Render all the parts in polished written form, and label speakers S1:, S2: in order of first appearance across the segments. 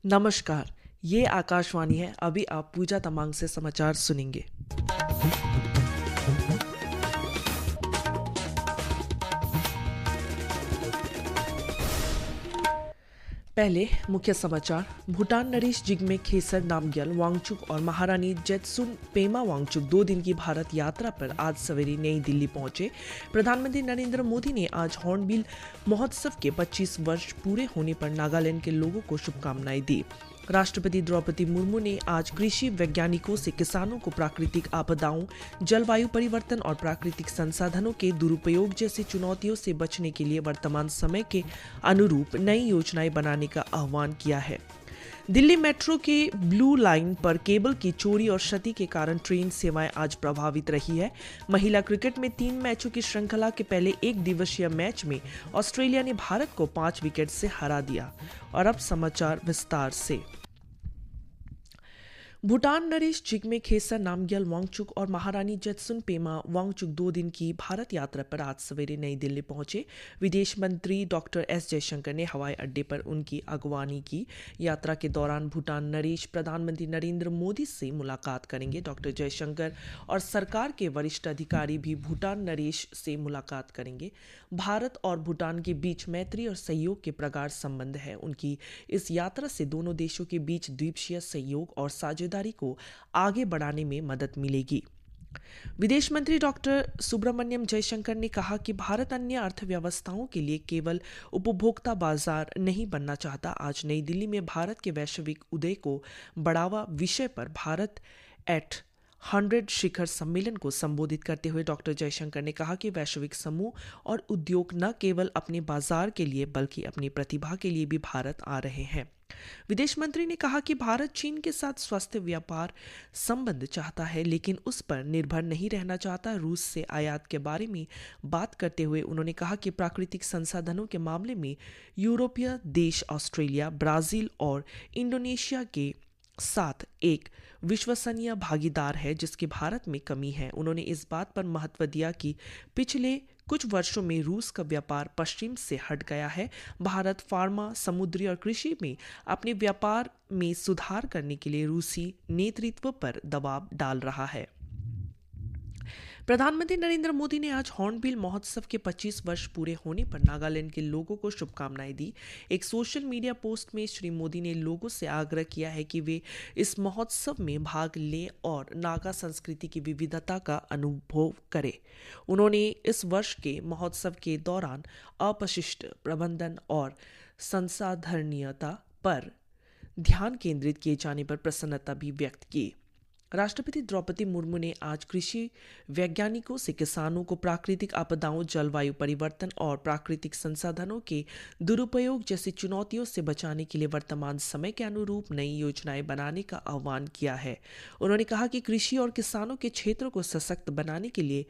S1: नमस्कार, ये आकाशवाणी है। अभी आप पूजा तमांग से समाचार सुनेंगे। पहले मुख्य समाचार। भूटान नरेश जिग्मे खेसर नामग्याल वांगचुक और महारानी जेत्सुन पेमा वांगचुक 2 दिन की भारत यात्रा पर आज सवेरे नई दिल्ली पहुंचे। प्रधानमंत्री नरेंद्र मोदी ने आज हॉर्नबिल महोत्सव के 25 वर्ष पूरे होने पर नागालैंड के लोगों को शुभकामनाएं दी। राष्ट्रपति द्रौपदी मुर्मू ने आज कृषि वैज्ञानिकों से किसानों को प्राकृतिक आपदाओं, जलवायु परिवर्तन और प्राकृतिक संसाधनों के दुरुपयोग जैसी चुनौतियों से बचने के लिए वर्तमान समय के अनुरूप नई योजनाएं बनाने का आह्वान किया है। दिल्ली मेट्रो के ब्लू लाइन पर केबल की चोरी और क्षति के कारण ट्रेन सेवाएं आज प्रभावित रही है। महिला क्रिकेट में 3 मैचों की श्रृंखला के पहले 1 दिवसीय मैच में ऑस्ट्रेलिया ने भारत को 5 विकेट से हरा दिया। और अब समाचार विस्तार से। भूटान नरेश जिग्मे खेसर नामग्याल वांगचुक और महारानी जेत्सुन पेमा वांगचुक 2 दिन की भारत यात्रा पर आज सवेरे नई दिल्ली पहुंचे। विदेश मंत्री डॉक्टर एस जयशंकर ने हवाई अड्डे पर उनकी अगवानी की। यात्रा के दौरान भूटान नरेश प्रधानमंत्री नरेंद्र मोदी से मुलाकात करेंगे। डॉक्टर जयशंकर और सरकार के वरिष्ठ अधिकारी भी भूटान नरेश से मुलाकात करेंगे। भारत और भूटान के बीच मैत्री और सहयोग के प्रगाढ़ संबंध है। उनकी इस यात्रा से दोनों देशों के बीच द्वीपक्षीय सहयोग और साझेदारी को आगे बढ़ाने में मदद मिलेगी। विदेश मंत्री डॉक्टर सुब्रमण्यम जयशंकर ने कहा कि भारत अन्य अर्थव्यवस्थाओं के लिए केवल उपभोक्ता बाजार नहीं बनना चाहता। आज नई दिल्ली में भारत के वैश्विक उदय को बढ़ावा विषय पर भारत एट 100 शिखर सम्मेलन को संबोधित करते हुए डॉक्टर जयशंकर ने कहा कि वैश्विक समूह और उद्योग न केवल अपने बाजार के लिए बल्कि अपनी प्रतिभा के लिए भी भारत आ रहे हैं। विदेश मंत्री ने कहा कि भारत चीन के साथ स्वस्थ व्यापार संबंध चाहता है, लेकिन उस पर निर्भर नहीं रहना चाहता। रूस से आयात के बारे में बात करते हुए उन्होंने कहा कि प्राकृतिक संसाधनों के मामले में यूरोपीय देश ऑस्ट्रेलिया, ब्राजील और इंडोनेशिया के साथ एक विश्वसनीय भागीदार है जिसकी भारत में कमी है। उन्होंने इस बात पर महत्व दिया कि पिछले कुछ वर्षों में रूस का व्यापार पश्चिम से हट गया है। भारत फार्मा, समुद्री और कृषि में अपने व्यापार में सुधार करने के लिए रूसी नेतृत्व पर दबाव डाल रहा है। प्रधानमंत्री नरेंद्र मोदी ने आज हॉर्नबिल महोत्सव के 25 वर्ष पूरे होने पर नागालैंड के लोगों को शुभकामनाएं दी। एक सोशल मीडिया पोस्ट में श्री मोदी ने लोगों से आग्रह किया है कि वे इस महोत्सव में भाग लें और नागा संस्कृति की विविधता का अनुभव करें। उन्होंने इस वर्ष के महोत्सव के दौरान अपशिष्ट प्रबंधन और संसाधनीयता पर ध्यान केंद्रित किए जाने पर प्रसन्नता भी व्यक्त की। राष्ट्रपति द्रौपदी मुर्मू ने आज कृषि वैज्ञानिकों से किसानों को प्राकृतिक आपदाओं, जलवायु परिवर्तन और प्राकृतिक संसाधनों के दुरुपयोग जैसी चुनौतियों से बचाने के लिए वर्तमान समय के अनुरूप नई योजनाएं बनाने का आह्वान किया है। उन्होंने कहा कि कृषि और किसानों के क्षेत्र को सशक्त बनाने के लिए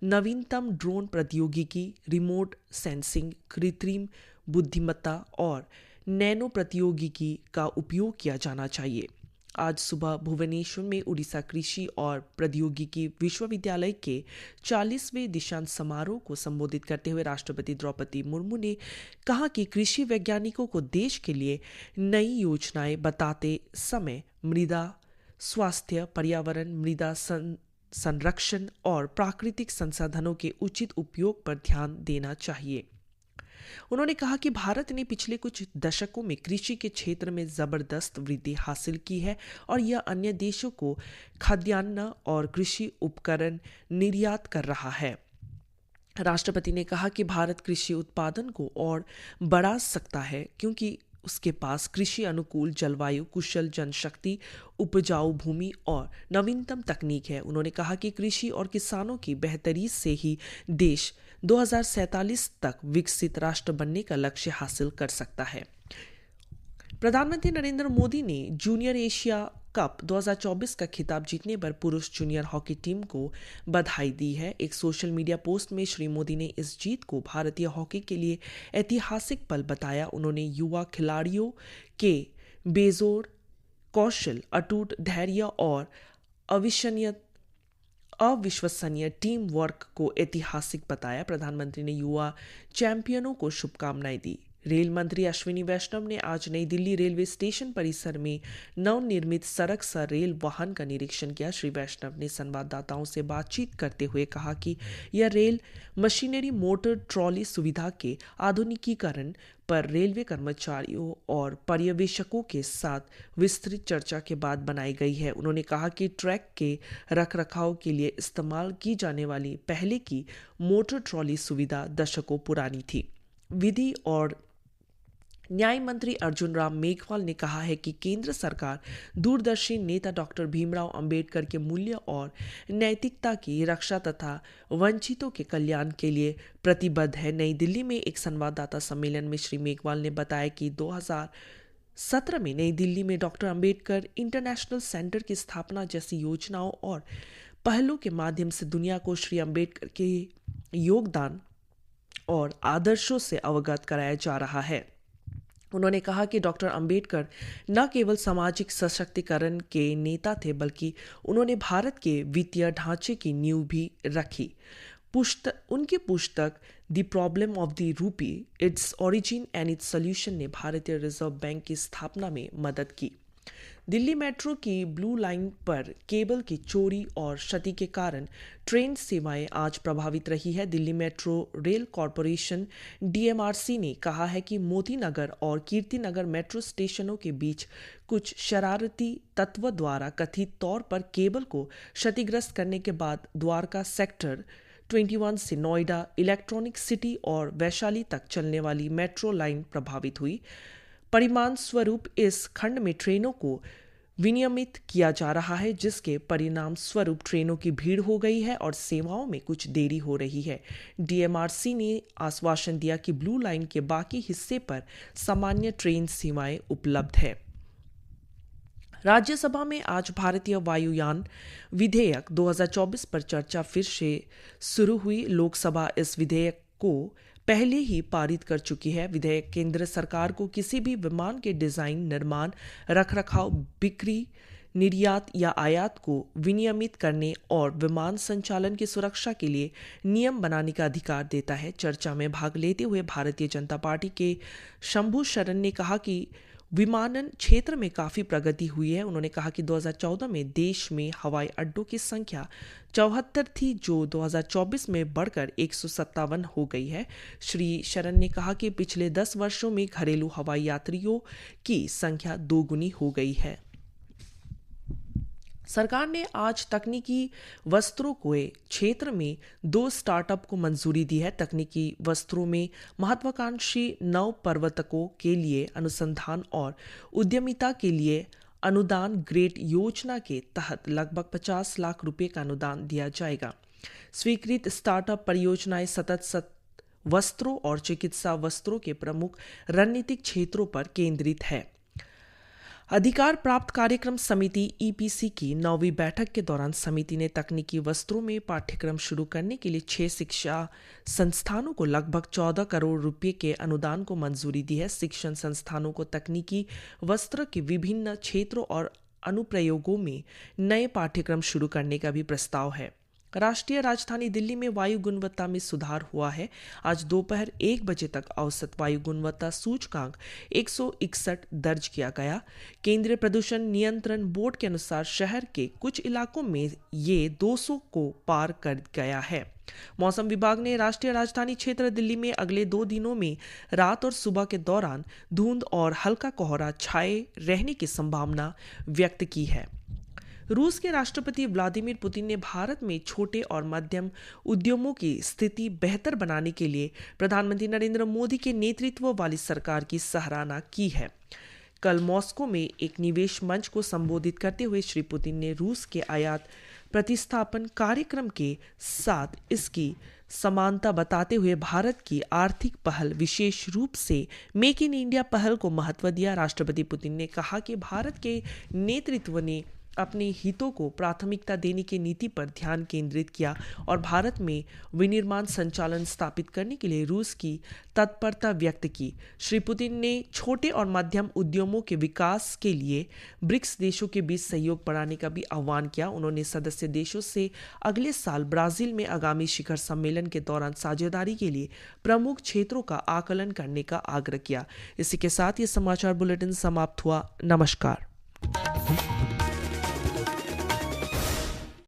S1: नवीनतम ड्रोन प्रौद्योगिकी, रिमोट सेंसिंग, कृत्रिम बुद्धिमत्ता और नैनो प्रौद्योगिकी का उपयोग किया जाना चाहिए। आज सुबह भुवनेश्वर में उड़ीसा कृषि और प्रौद्योगिकी विश्वविद्यालय के 40वें दीक्षांत समारोह को संबोधित करते हुए राष्ट्रपति द्रौपदी मुर्मू ने कहा कि कृषि वैज्ञानिकों को देश के लिए नई योजनाएं बताते समय मृदा स्वास्थ्य, पर्यावरण, मृदा संरक्षण और प्राकृतिक संसाधनों के उचित उपयोग पर ध्यान देना चाहिए। उन्होंने कहा कि भारत ने पिछले कुछ दशकों में कृषि के क्षेत्र में जबरदस्त वृद्धि हासिल की है और यह अन्य देशों को खाद्यान्न और कृषि उपकरण निर्यात कर रहा है। राष्ट्रपति ने कहा कि भारत कृषि उत्पादन को और बढ़ा सकता है क्योंकि उसके पास कृषि अनुकूल जलवायु, कुशल जनशक्ति, उपजाऊ भूमि और नवीनतम तकनीक है। उन्होंने कहा कि कृषि और किसानों की बेहतरी से ही देश 2047 तक विकसित राष्ट्र बनने का लक्ष्य हासिल कर सकता है। प्रधानमंत्री नरेंद्र मोदी ने जूनियर एशिया कप 2024 का खिताब जीतने पर पुरुष जूनियर हॉकी टीम को बधाई दी है। एक सोशल मीडिया पोस्ट में श्री मोदी ने इस जीत को भारतीय हॉकी के लिए ऐतिहासिक पल बताया। उन्होंने युवा खिलाड़ियों के बेजोड़ कौशल, अटूट धैर्य और अविश्वसनीय टीम वर्क को ऐतिहासिक बताया। प्रधानमंत्री ने युवा चैंपियनों को शुभकामनाएं दी। रेल मंत्री अश्विनी वैष्णव ने आज नई दिल्ली रेलवे स्टेशन परिसर में नवनिर्मित सड़क सर रेल वाहन का निरीक्षण किया। श्री वैष्णव ने संवाददाताओं से बातचीत करते हुए कहा कि यह रेल मशीनरी मोटर ट्रॉली सुविधा के आधुनिकीकरण पर रेलवे कर्मचारियों और पर्यवेक्षकों के साथ विस्तृत चर्चा के बाद बनाई गई है। उन्होंने कहा कि ट्रैक के रखरखाव के लिए इस्तेमाल की जाने वाली पहले की मोटर ट्रॉली सुविधा दशकों पुरानी थी। विधि और न्याय मंत्री अर्जुन राम मेघवाल ने कहा है कि केंद्र सरकार दूरदर्शी नेता डॉक्टर भीमराव अंबेडकर के मूल्य और नैतिकता की रक्षा तथा वंचितों के कल्याण के लिए प्रतिबद्ध है। नई दिल्ली में एक संवाददाता सम्मेलन में श्री मेघवाल ने बताया कि 2017 में नई दिल्ली में डॉक्टर अंबेडकर इंटरनेशनल सेंटर की स्थापना जैसी योजनाओं और पहलों के माध्यम से दुनिया को श्री अंबेडकर के योगदान और आदर्शों से अवगत कराया जा रहा है। उन्होंने कहा कि डॉक्टर अंबेडकर न केवल सामाजिक सशक्तिकरण के नेता थे, बल्कि उन्होंने भारत के वित्तीय ढांचे की नींव भी रखी। उनकी पुस्तक the problem of the rupee, its origin and it's solution ने भारतीय रिजर्व बैंक की स्थापना में मदद की। दिल्ली मेट्रो की ब्लू लाइन पर केबल की चोरी और क्षति के कारण ट्रेन सेवाएं आज प्रभावित रही है। Delhi metro rail corporation DMRC ने कहा है कि मोती नगर और कीर्ति नगर मेट्रो स्टेशनों के बीच कुछ शरारती तत्व द्वारा कथित तौर पर केबल को क्षतिग्रस्त करने के बाद द्वारका सेक्टर 21 से नोएडा, इलेक्ट्रॉनिक सिटी और वैशाली तक चलने वाली मेट्रो लाइन प्रभावित हुई। परिणाम स्वरूप इस खंड में ट्रेनों को विनियमित किया जा रहा है, जिसके परिणाम स्वरूप ट्रेनों की भीड़ हो गई है और सेवाओं में कुछ देरी हो रही है। DMRC ने आश्वासन दिया कि ब्लू लाइन के बाकी हिस्से पर सामान्य ट्रेन सेवाएं उपलब्ध है। राज्यसभा में आज भारतीय वायुयान विधेयक 2024 पर चर्चा फिर से शुरू हुई। लोकसभा इस विधेयक को पहले ही पारित कर चुकी है। विधेयक केंद्र सरकार को किसी भी विमान के डिजाइन, निर्माण, रखरखाव, बिक्री, निर्यात या आयात को विनियमित करने और विमान संचालन की सुरक्षा के लिए नियम बनाने का अधिकार देता है। चर्चा में भाग लेते हुए भारतीय जनता पार्टी के शंभू शरण ने कहा कि विमानन क्षेत्र में काफ़ी प्रगति हुई है। उन्होंने कहा कि 2014 में देश में हवाई अड्डों की संख्या 74 थी, जो 2024 में बढ़कर 157 हो गई है। श्री शरण ने कहा कि पिछले 10 वर्षों में घरेलू हवाई यात्रियों की संख्या दोगुनी हो गई है। सरकार ने आज तकनीकी वस्त्रों के क्षेत्र में 2 स्टार्टअप को मंजूरी दी है। तकनीकी वस्त्रों में महत्वाकांक्षी नव प्रवर्तकों के लिए अनुसंधान और उद्यमिता के लिए अनुदान ग्रेड योजना के तहत लगभग 50 लाख रुपए का अनुदान दिया जाएगा। स्वीकृत स्टार्टअप परियोजनाएं सतत वस्त्रों और चिकित्सा वस्त्रों के प्रमुख रणनीतिक क्षेत्रों पर केंद्रित है। अधिकार प्राप्त कार्यक्रम समिति EPC की 9वीं बैठक के दौरान समिति ने तकनीकी वस्त्रों में पाठ्यक्रम शुरू करने के लिए 6 शिक्षा संस्थानों को लगभग 14 करोड़ रुपए के अनुदान को मंजूरी दी है। शिक्षण संस्थानों को तकनीकी वस्त्र के विभिन्न क्षेत्रों और अनुप्रयोगों में नए पाठ्यक्रम शुरू करने का भी प्रस्ताव है। राष्ट्रीय राजधानी दिल्ली में वायु गुणवत्ता में सुधार हुआ है। आज दोपहर 1 बजे तक औसत वायु गुणवत्ता सूचकांक 161 दर्ज किया गया। केंद्रीय प्रदूषण नियंत्रण बोर्ड के अनुसार शहर के कुछ इलाकों में ये 200 को पार कर गया है। मौसम विभाग ने राष्ट्रीय राजधानी क्षेत्र दिल्ली में अगले 2 दिनों में रात और सुबह के दौरान धुंध और हल्का कोहरा छाए रहने की संभावना व्यक्त की है। रूस के राष्ट्रपति व्लादिमीर पुतिन ने भारत में छोटे और मध्यम उद्यमों की स्थिति बेहतर बनाने के लिए प्रधानमंत्री नरेंद्र मोदी के नेतृत्व वाली सरकार की सराहना की है। कल मॉस्को में एक निवेश मंच को संबोधित करते हुए श्री पुतिन ने रूस के आयात प्रतिस्थापन कार्यक्रम के साथ इसकी समानता बताते हुए भारत की आर्थिक पहल, विशेष रूप से मेक इन इंडिया पहल को महत्व दिया। राष्ट्रपति पुतिन ने कहा कि भारत के नेतृत्व ने अपने हितों को प्राथमिकता देने की नीति पर ध्यान केंद्रित किया और भारत में विनिर्माण संचालन स्थापित करने के लिए रूस की तत्परता व्यक्त की। श्री पुतिन ने छोटे और मध्यम उद्यमों के विकास के लिए ब्रिक्स देशों के बीच सहयोग बढ़ाने का भी आह्वान किया। उन्होंने सदस्य देशों से अगले साल ब्राजील में आगामी शिखर सम्मेलन के दौरान साझेदारी के लिए प्रमुख क्षेत्रों का आकलन करने का आग्रह किया। इसी के साथ ये समाचार बुलेटिन समाप्त हुआ। नमस्कार।